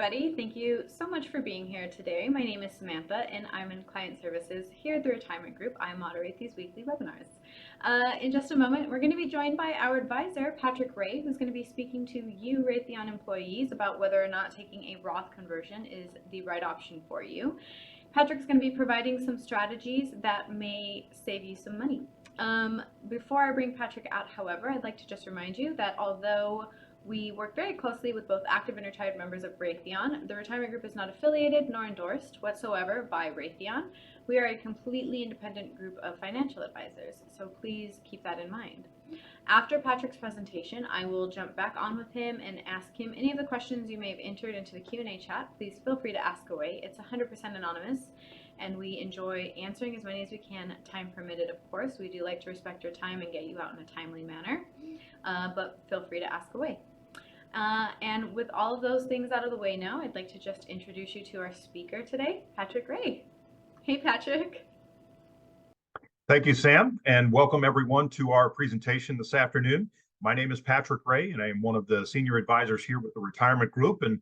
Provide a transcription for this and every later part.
everybody. Thank you so much for being here today. My name is Samantha, and I'm in Client Services here at the Retirement Group. I moderate these weekly webinars. In just a moment, we're going to be joined by our advisor, Patrick Ray, who's going to be speaking to you Raytheon employees about whether or not taking a Roth conversion is the right option for you. Patrick's going to be providing some strategies that may save you some money. Before I bring Patrick out, however, I'd like to just remind you that although we work very closely with both active and retired members of Raytheon, the retirement group is not affiliated nor endorsed whatsoever by Raytheon. We are a completely independent group of financial advisors, so please keep that in mind. After Patrick's presentation, I will jump back on with him and ask him any of the questions you may have entered into the Q&A chat. Please feel free to ask away. It's 100% anonymous, and we enjoy answering as many as we can, time permitted, of course. We do like to respect your time and get you out in a timely manner, but feel free to ask away. And with all of those things out of the way now, I'd like to just introduce you to our speaker today, Patrick Ray. Hey, Patrick. Thank you, Sam, and welcome everyone to our presentation this afternoon. My name is Patrick Ray, and I am one of the senior advisors here with the Retirement Group. And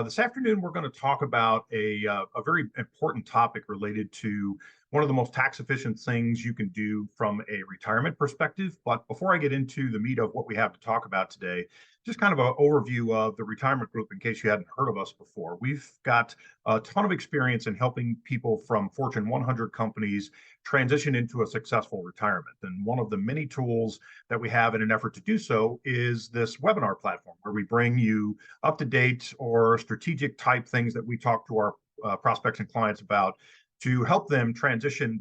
this afternoon, we're going to talk about a very important topic related to one of the most tax-efficient things you can do from a retirement perspective. But before I get into the meat of what we have to talk about today, just kind of an overview of the Retirement Group in case you hadn't heard of us before. We've got a ton of experience in helping people from Fortune 100 companies transition into a successful retirement. And one of the many tools that we have in an effort to do so is this webinar platform where we bring you up-to-date or strategic type things that we talk to our prospects and clients about to help them transition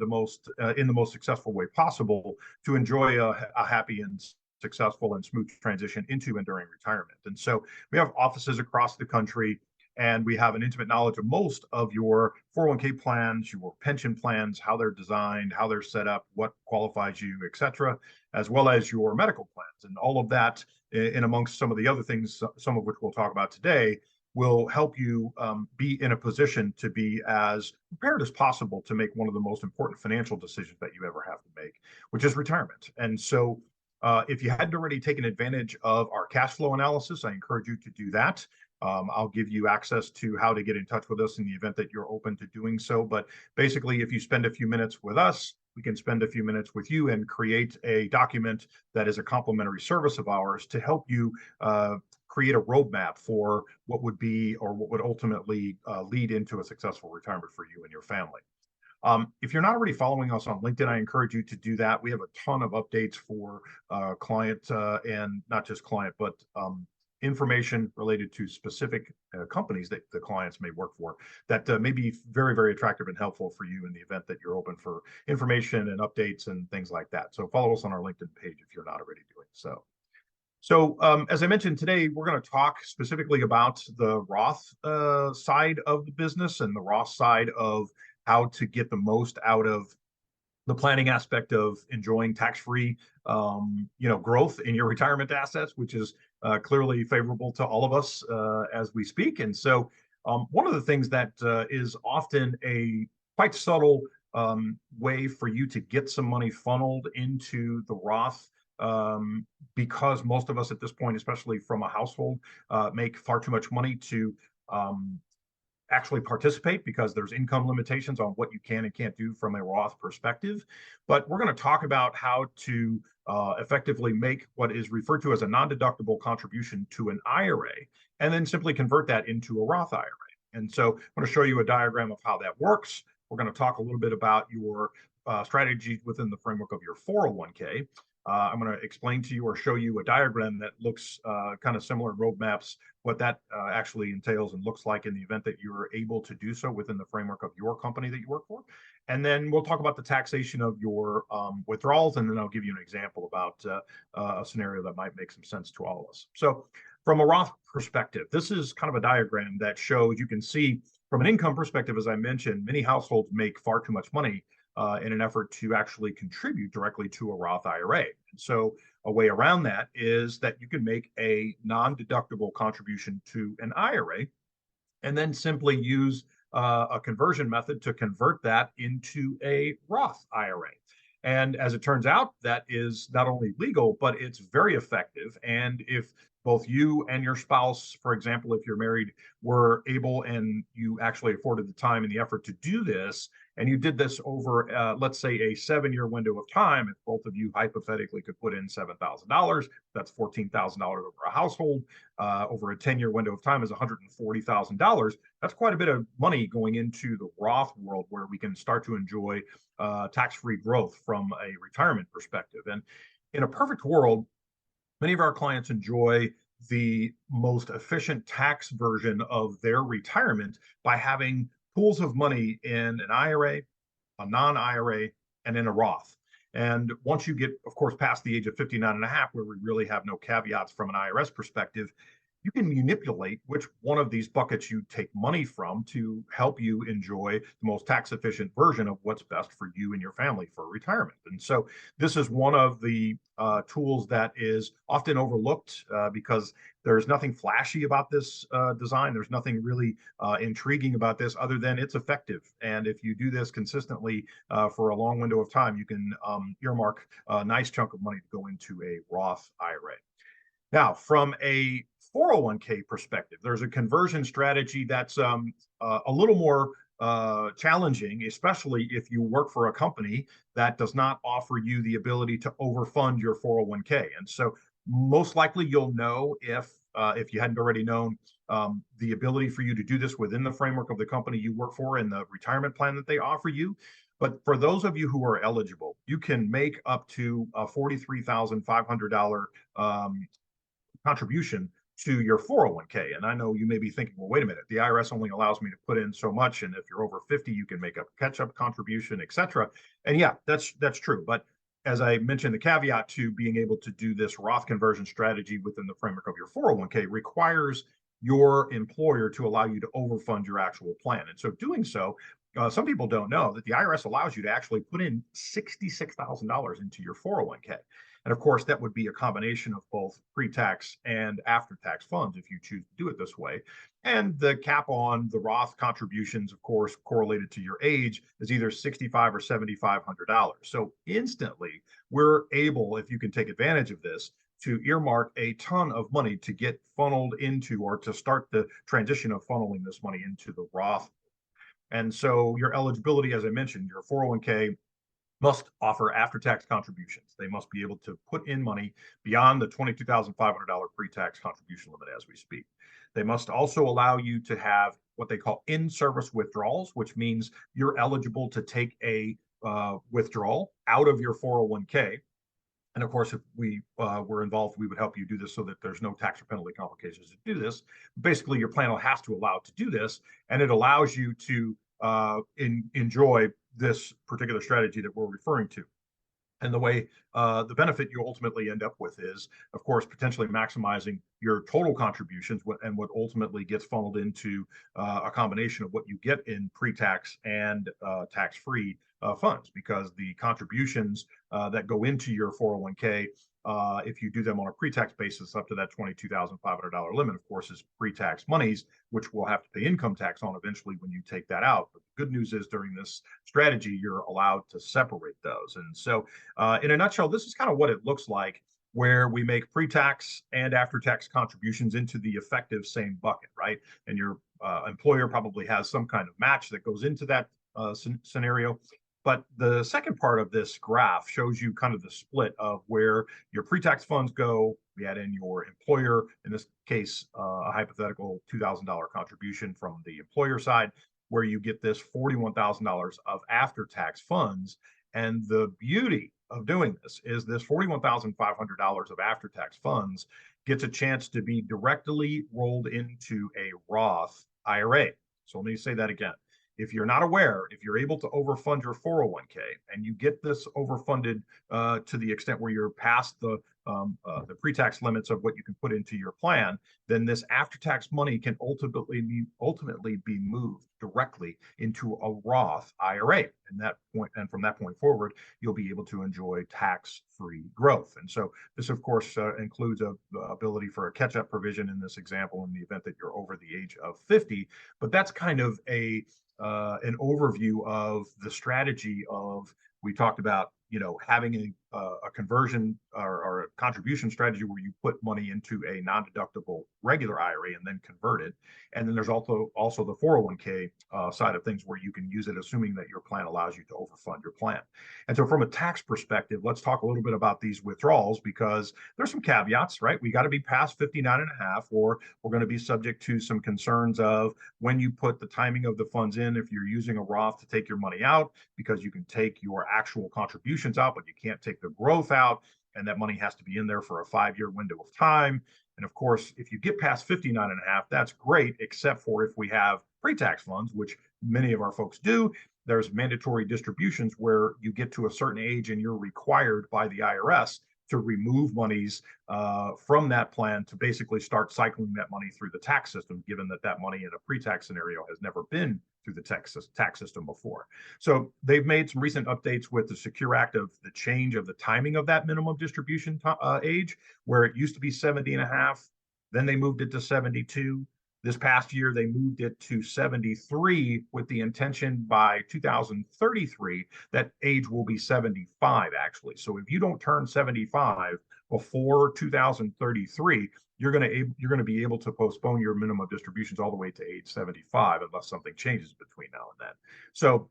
in the most successful way possible to enjoy a happy and successful and smooth transition into and during retirement. And so we have offices across the country, and we have an intimate knowledge of most of your 401k plans, your pension plans, how they're designed, how they're set up, what qualifies you, et cetera, as well as your medical plans. And all of that, in amongst some of the other things, some of which we'll talk about today, will help you be in a position to be as prepared as possible to make one of the most important financial decisions that you ever have to make, which is retirement. And so if you hadn't already taken advantage of our cash flow analysis, I encourage you to do that. I'll give you access to how to get in touch with us in the event that you're open to doing so. But basically, if you spend a few minutes with us, we can spend a few minutes with you and create a document that is a complimentary service of ours to help you create a roadmap for what would be or what would ultimately lead into a successful retirement for you and your family. If you're not already following us on LinkedIn, I encourage you to do that. We have a ton of updates for client and not just client, but information related to specific companies that the clients may work for that may be very, very attractive and helpful for you in the event that you're open for information and updates and things like that. So follow us on our LinkedIn page if you're not already doing so. So as I mentioned today, we're going to talk specifically about the Roth side of the business and the Roth side of how to get the most out of the planning aspect of enjoying tax-free, growth in your retirement assets, which is clearly favorable to all of us as we speak. And so one of the things that is often a quite subtle way for you to get some money funneled into the Roth, because most of us at this point, especially from a household, make far too much money to actually participate because there's income limitations on what you can and can't do from a Roth perspective. But we're going to talk about how to effectively make what is referred to as a non-deductible contribution to an IRA, and then simply convert that into a Roth IRA. And so I'm going to show you a diagram of how that works. We're going to talk a little bit about your strategies within the framework of your 401k. I'm going to explain to you or show you a diagram that looks kind of similar, roadmaps, what that actually entails and looks like in the event that you're able to do so within the framework of your company that you work for. And then we'll talk about the taxation of your withdrawals, and then I'll give you an example about a scenario that might make some sense to all of us. So from a Roth perspective, this is kind of a diagram that shows, you can see from an income perspective, as I mentioned, many households make far too much money in an effort to actually contribute directly to a Roth IRA. And so a way around that is that you can make a non-deductible contribution to an IRA and then simply use a conversion method to convert that into a Roth IRA. And as it turns out, that is not only legal, but it's very effective. And if both you and your spouse, for example, if you're married, were able and you actually afforded the time and the effort to do this, and you did this over, let's say, a 7-year window of time, if both of you hypothetically could put in $7,000, that's $14,000 over a household. Over a 10-year window of time is $140,000. That's quite a bit of money going into the Roth world where we can start to enjoy tax-free growth from a retirement perspective. And in a perfect world, many of our clients enjoy the most efficient tax version of their retirement by having pools of money in an IRA, a non-IRA, and in a Roth. And once you get, of course, past the age of 59 and a half, where we really have no caveats from an IRS perspective, you can manipulate which one of these buckets you take money from to help you enjoy the most tax efficient version of what's best for you and your family for retirement. And so this is one of the tools that is often overlooked because there's nothing flashy about this design. There's nothing really intriguing about this other than it's effective. And if you do this consistently for a long window of time, you can earmark a nice chunk of money to go into a Roth IRA. Now, from a 401k perspective, there's a conversion strategy that's a little more challenging, especially if you work for a company that does not offer you the ability to overfund your 401k. And so, most likely, you'll know if you hadn't already known the ability for you to do this within the framework of the company you work for and the retirement plan that they offer you. But for those of you who are eligible, you can make up to a $43,500 contribution to your 401k. And I know you may be thinking, well, wait a minute, the IRS only allows me to put in so much. And if you're over 50, you can make a catch-up contribution, et cetera. And yeah, that's true. But as I mentioned, the caveat to being able to do this Roth conversion strategy within the framework of your 401k requires your employer to allow you to overfund your actual plan. And so doing so, some people don't know that the IRS allows you to actually put in $66,000 into your 401k. And of course, that would be a combination of both pre-tax and after-tax funds if you choose to do it this way. And the cap on the Roth contributions, of course, correlated to your age, is either $6,500 or $7,500. So instantly, we're able, if you can take advantage of this, to earmark a ton of money to get funneled into or to start the transition of funneling this money into the Roth. And so your eligibility, as I mentioned, your 401k must offer after-tax contributions. They must be able to put in money beyond the $22,500 pre-tax contribution limit as we speak. They must also allow you to have what they call in-service withdrawals, which means you're eligible to take a withdrawal out of your 401k. And of course, if we were involved, we would help you do this so that there's no tax or penalty complications to do this. Basically, your plan has to allow to do this, and it allows you to enjoy this particular strategy that we're referring to. And the way the benefit you ultimately end up with is, of course, potentially maximizing your total contributions and what ultimately gets funneled into a combination of what you get in pre-tax and tax-free funds, because the contributions that go into your 401k, if you do them on a pre-tax basis up to that $22,500 limit, of course, is pre-tax monies, which we'll have to pay income tax on eventually when you take that out. But the good news is during this strategy, you're allowed to separate those. And so in a nutshell, this is kind of what it looks like, where we make pre-tax and after-tax contributions into the effective same bucket, right? And your employer probably has some kind of match that goes into that scenario. But the second part of this graph shows you kind of the split of where your pre-tax funds go. We add in your employer, in this case, a hypothetical $2,000 contribution from the employer side, where you get this $41,000 of after-tax funds. And the beauty of doing this is this $41,500 of after-tax funds gets a chance to be directly rolled into a Roth IRA. So let me say that again. If you're not aware, if you're able to overfund your 401k and you get this overfunded to the extent where you're past the pre-tax limits of what you can put into your plan, then this after-tax money can ultimately be moved directly into a Roth IRA. And from that point forward, you'll be able to enjoy tax-free growth. And so this, of course, includes a ability for a catch-up provision in this example in the event that you're over the age of 50. But that's kind of an overview of the strategy of, we talked about having a conversion or a contribution strategy where you put money into a non-deductible regular IRA and then convert it. And then there's also the 401k side of things where you can use it, assuming that your plan allows you to overfund your plan. And so from a tax perspective, let's talk a little bit about these withdrawals, because there's some caveats, right? We got to be past 59 and a half, or we're going to be subject to some concerns of when you put the timing of the funds in, if you're using a Roth to take your money out, because you can take your actual contributions out, but you can't take the growth out. And that money has to be in there for a 5-year window of time. And of course, if you get past 59 and a half, that's great, except for if we have pre-tax funds, which many of our folks do. There's mandatory distributions where you get to a certain age and you're required by the IRS to remove monies from that plan to basically start cycling that money through the tax system, given that that money in a pre-tax scenario has never been through the tax system before. So they've made some recent updates with the Secure Act of the change of the timing of that minimum distribution age, where it used to be 70 and a half, then they moved it to 72. This past year, they moved it to 73 with the intention by 2033 that age will be 75, actually. So if you don't turn 75 before 2033, you're going to be able to postpone your minimum distributions all the way to age 75 unless something changes between now and then. So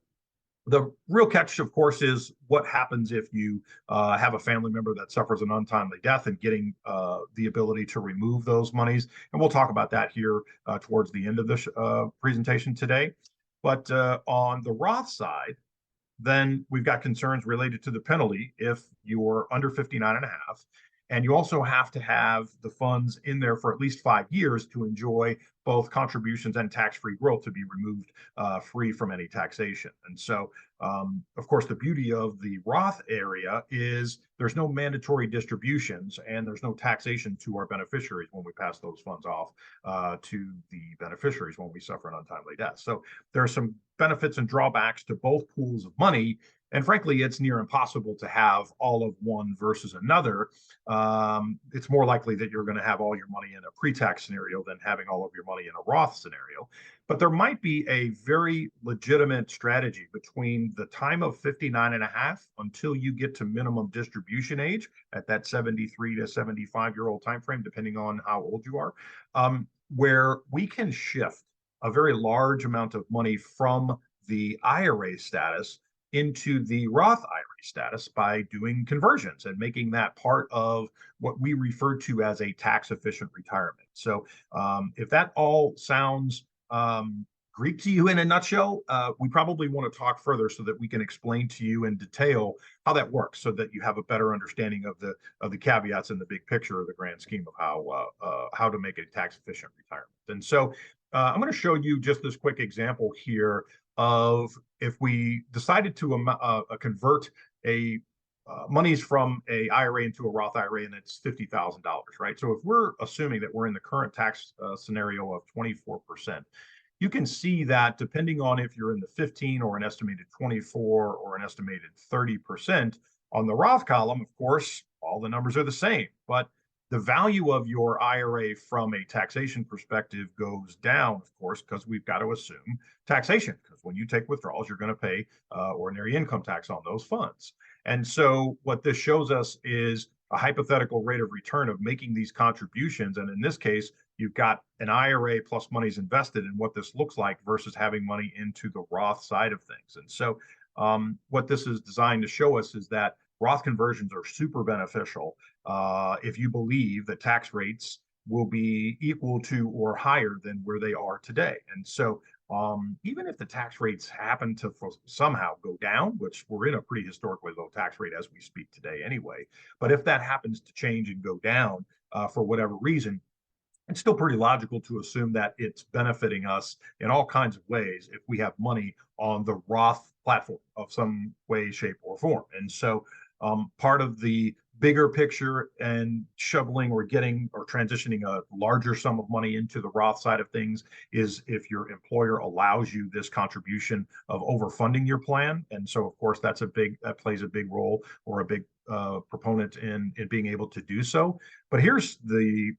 the real catch, of course, is what happens if you have a family member that suffers an untimely death, and getting the ability to remove those monies. And we'll talk about that here towards the end of this presentation today. But on the Roth side, then we've got concerns related to the penalty if you're under 59 and a half. And you also have to have the funds in there for at least 5 years to enjoy both contributions and tax-free growth to be removed free from any taxation. And so, of course, the beauty of the Roth area is there's no mandatory distributions and there's no taxation to our beneficiaries when we pass those funds off to the beneficiaries when we suffer an untimely death. So there are some benefits and drawbacks to both pools of money. And frankly, it's near impossible to have all of one versus another. It's more likely that you're going to have all your money in a pre-tax scenario than having all of your money in a Roth scenario. But there might be a very legitimate strategy between the time of 59 and a half until you get to minimum distribution age at that 73 to 75-year-old timeframe, depending on how old you are, where we can shift a very large amount of money from the IRA status into the Roth IRA status by doing conversions and making that part of what we refer to as a tax efficient retirement. So if that all sounds Greek to you in a nutshell, we probably want to talk further so that we can explain to you in detail how that works, so that you have a better understanding of the caveats and the big picture of the grand scheme of how to make a tax efficient retirement. And so I'm going to show you just this quick example here of if we decided to convert a monies from a IRA into a Roth IRA, and it's $50,000, right? So if we're assuming that we're in the current tax scenario of 24%, you can see that depending on if you're in the 15 or an estimated 24 or an estimated 30%, on the Roth column, of course, all the numbers are the same, but the value of your IRA from a taxation perspective goes down, of course, because we've got to assume taxation, because when you take withdrawals, you're going to pay ordinary income tax on those funds. And so what this shows us is a hypothetical rate of return of making these contributions. And in this case, you've got an IRA plus money's invested in what this looks like versus having money into the Roth side of things. And so what this is designed to show us is that Roth conversions are super beneficial if you believe that tax rates will be equal to or higher than where they are today. And so even if the tax rates happen to somehow go down, which we're in a pretty historically low tax rate as we speak today anyway, but if that happens to change and go down for whatever reason, it's still pretty logical to assume that it's benefiting us in all kinds of ways if we have money on the Roth platform of some way, shape, or form. And so part of the bigger picture and shoveling or getting or transitioning a larger sum of money into the Roth side of things is if your employer allows you this contribution of overfunding your plan. And so, of course, that plays a big role or a big proponent in being able to do so. But here's the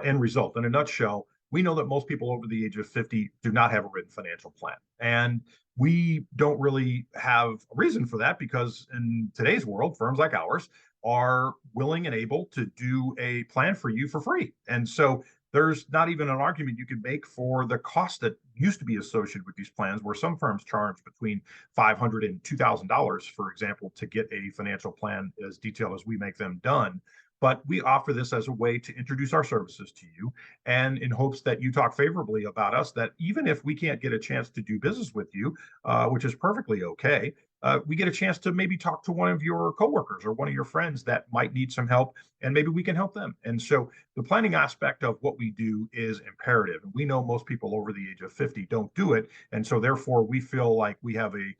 end result. In a nutshell, we know that most people over the age of 50 do not have a written financial plan. And we don't really have a reason for that because in today's world, firms like ours are willing and able to do a plan for you for free. And so there's not even an argument you could make for the cost that used to be associated with these plans, where some firms charge between $500 and $2,000, for example, to get a financial plan as detailed as we make them done. But we offer this as a way to introduce our services to you, and in hopes that you talk favorably about us, that even if we can't get a chance to do business with you, which is perfectly okay, we get a chance to maybe talk to one of your coworkers or one of your friends that might need some help, and maybe we can help them. And so the planning aspect of what we do is imperative. And we know most people over the age of 50 don't do it. And so therefore we feel like we have a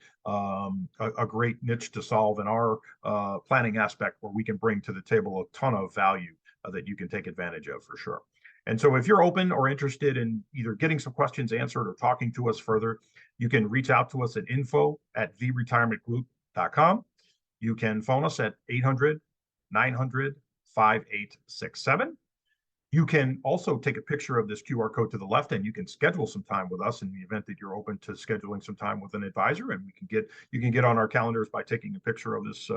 great niche to solve in our planning aspect, where we can bring to the table a ton of value that you can take advantage of for sure. And so if you're open or interested in either getting some questions answered or talking to us further, you can reach out to us at info@theretirementgroup.com. You can phone us at 800-900-5867. You can also take a picture of this QR code to the left, and you can schedule some time with us in the event that you're open to scheduling some time with an advisor. And you can get on our calendars by taking a picture of this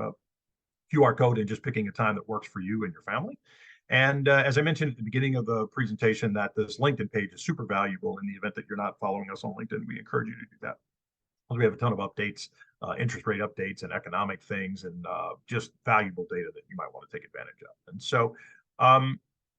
QR code and just picking a time that works for you and your family. And as I mentioned at the beginning of the presentation, that this LinkedIn page is super valuable. In the event that you're not following us on LinkedIn, we encourage you to do that. We have a ton of updates, interest rate updates and economic things, and just valuable data that you might want to take advantage of. And so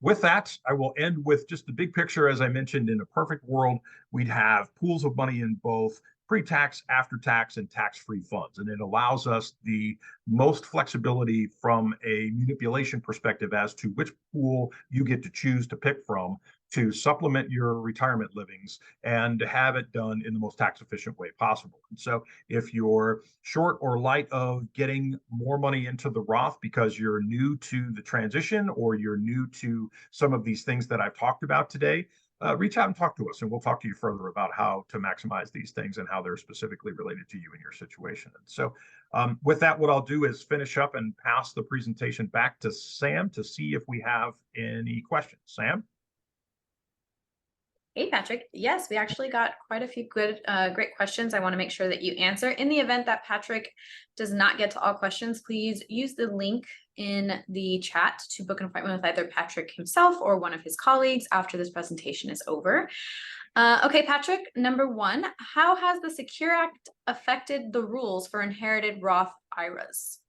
with that, I will end with just the big picture. As I mentioned, in a perfect world, we'd have pools of money in both pre-tax, after-tax, and tax-free funds. And it allows us the most flexibility from a manipulation perspective as to which pool you get to choose to pick from to supplement your retirement livings and have it done in the most tax efficient way possible. And so if you're short or light of getting more money into the Roth because you're new to the transition, or you're new to some of these things that I've talked about today, reach out and talk to us, and we'll talk to you further about how to maximize these things and how they're specifically related to you and your situation. And so with that, what I'll do is finish up and pass the presentation back to Sam to see if we have any questions. Sam? Hey, Patrick. Yes, we actually got quite a few great questions. I want to make sure that you answer. In the event that Patrick does not get to all questions, please use the link in the chat to book an appointment with either Patrick himself or one of his colleagues after this presentation is over. Okay, Patrick, number one, how has the Secure Act affected the rules for inherited Roth IRAs?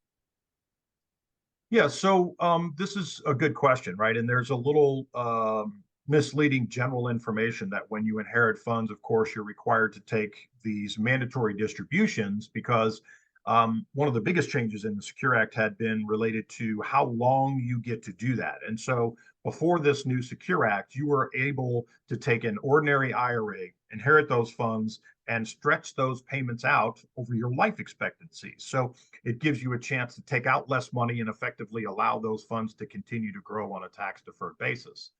Yeah, so this is a good question, right? And there's a little misleading general information that when you inherit funds, of course, you're required to take these mandatory distributions, because one of the biggest changes in the Secure Act had been related to how long you get to do that. And so before this new Secure Act, you were able to take an ordinary IRA, inherit those funds, and stretch those payments out over your life expectancy. So it gives you a chance to take out less money and effectively allow those funds to continue to grow on a tax deferred basis.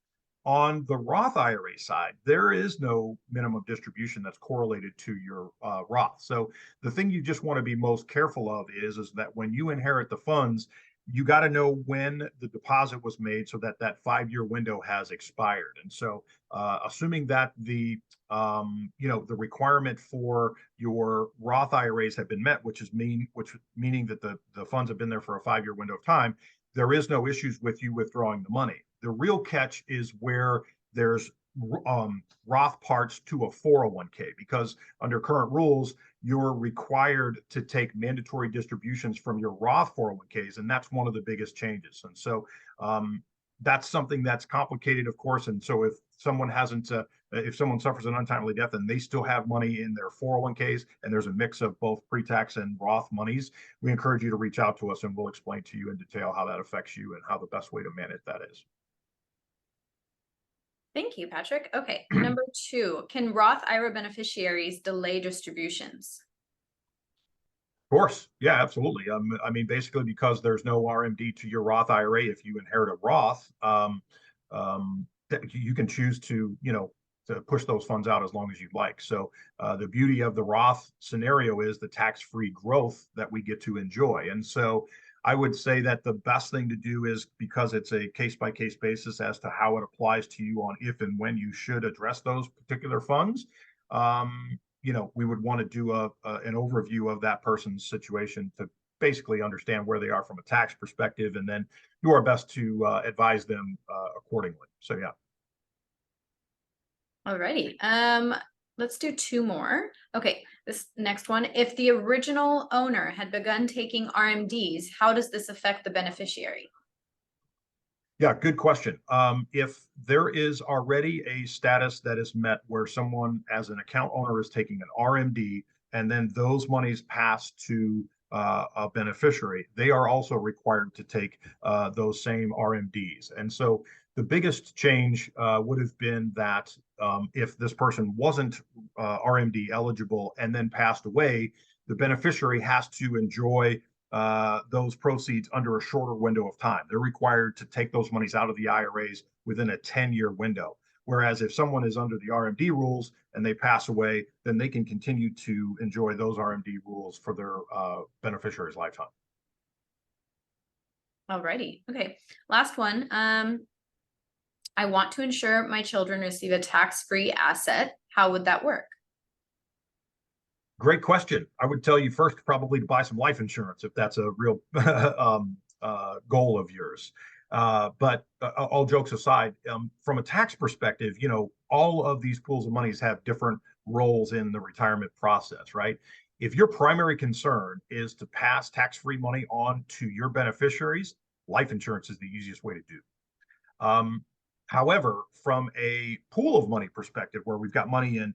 On the Roth IRA side, there is no minimum distribution that's correlated to your Roth. So the thing you just want to be most careful of is that when you inherit the funds, you got to know when the deposit was made so that that 5-year window has expired. And so assuming that the the requirement for your Roth IRAs have been met, meaning that the funds have been there for a 5-year window of time, there is no issues with you withdrawing the money. The real catch is where there's Roth parts to a 401k, because under current rules, you're required to take mandatory distributions from your Roth 401ks, and that's one of the biggest changes. And so that's something that's complicated, of course. And so if someone suffers an untimely death and they still have money in their 401ks, and there's a mix of both pre-tax and Roth monies, we encourage you to reach out to us, and we'll explain to you in detail how that affects you and how the best way to manage that is. Thank you, Patrick. Okay, number two, can Roth IRA beneficiaries delay distributions? Of course. Yeah, absolutely. I mean, basically, because there's no RMD to your Roth IRA, if you inherit a Roth, you can choose to push those funds out as long as you'd like. So the beauty of the Roth scenario is the tax-free growth that we get to enjoy. And so I would say that the best thing to do is, because it's a case-by-case basis as to how it applies to you on if and when you should address those particular funds, we would want to do an overview of that person's situation to basically understand where they are from a tax perspective, and then do our best to advise them accordingly. So yeah. Alrighty. Let's do two more. Okay, this next one. If the original owner had begun taking RMDs, how does this affect the beneficiary? Yeah, good question. If there is already a status that is met where someone as an account owner is taking an RMD and then those monies pass to a beneficiary, they are also required to take those same RMDs. And so the biggest change would have been that if this person wasn't RMD eligible and then passed away, the beneficiary has to enjoy those proceeds under a shorter window of time. They're required to take those monies out of the IRAs within a 10-year window. Whereas if someone is under the RMD rules and they pass away, then they can continue to enjoy those RMD rules for their beneficiary's lifetime. Alrighty. Okay. Last one. I want to ensure my children receive a tax-free asset. How would that work? Great question. I would tell you first probably to buy some life insurance if that's a real goal of yours. But all jokes aside, from a tax perspective, all of these pools of monies have different roles in the retirement process, right? If your primary concern is to pass tax-free money on to your beneficiaries, life insurance is the easiest way to do. However, from a pool of money perspective, where we've got money in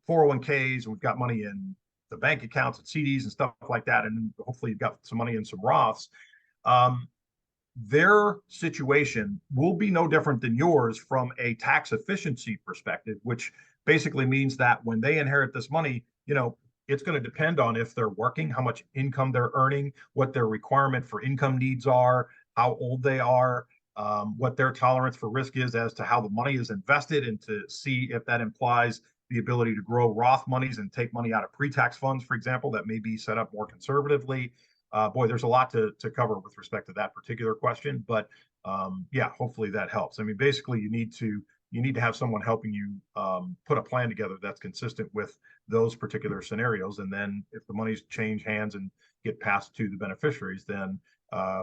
401ks, and we've got money in the bank accounts and CDs and stuff like that, and hopefully you've got some money in some Roths, their situation will be no different than yours from a tax efficiency perspective, which basically means that when they inherit this money, it's going to depend on if they're working, how much income they're earning, what their requirement for income needs are, how old they are, what their tolerance for risk is as to how the money is invested, and to see if that implies the ability to grow Roth monies and take money out of pre-tax funds, for example, that may be set up more conservatively. Boy, there's a lot to cover with respect to that particular question, but yeah, hopefully that helps. I mean, basically, you need to have someone helping you put a plan together that's consistent with those particular scenarios, and then if the monies change hands and get passed to the beneficiaries, then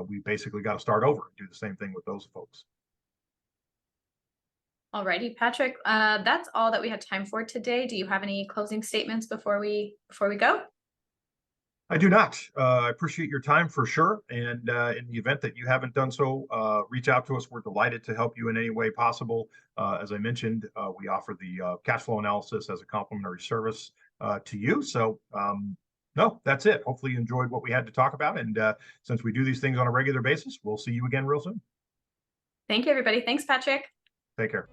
we basically got to start over and do the same thing with those folks. Alrighty, Patrick, that's all that we had time for today. Do you have any closing statements before we go? I do not. I appreciate your time for sure. And in the event that you haven't done so, reach out to us. We're delighted to help you in any way possible. As I mentioned, we offer the cash flow analysis as a complimentary service to you. So no, that's it. Hopefully you enjoyed what we had to talk about. And since we do these things on a regular basis, we'll see you again real soon. Thank you, everybody. Thanks, Patrick. Take care.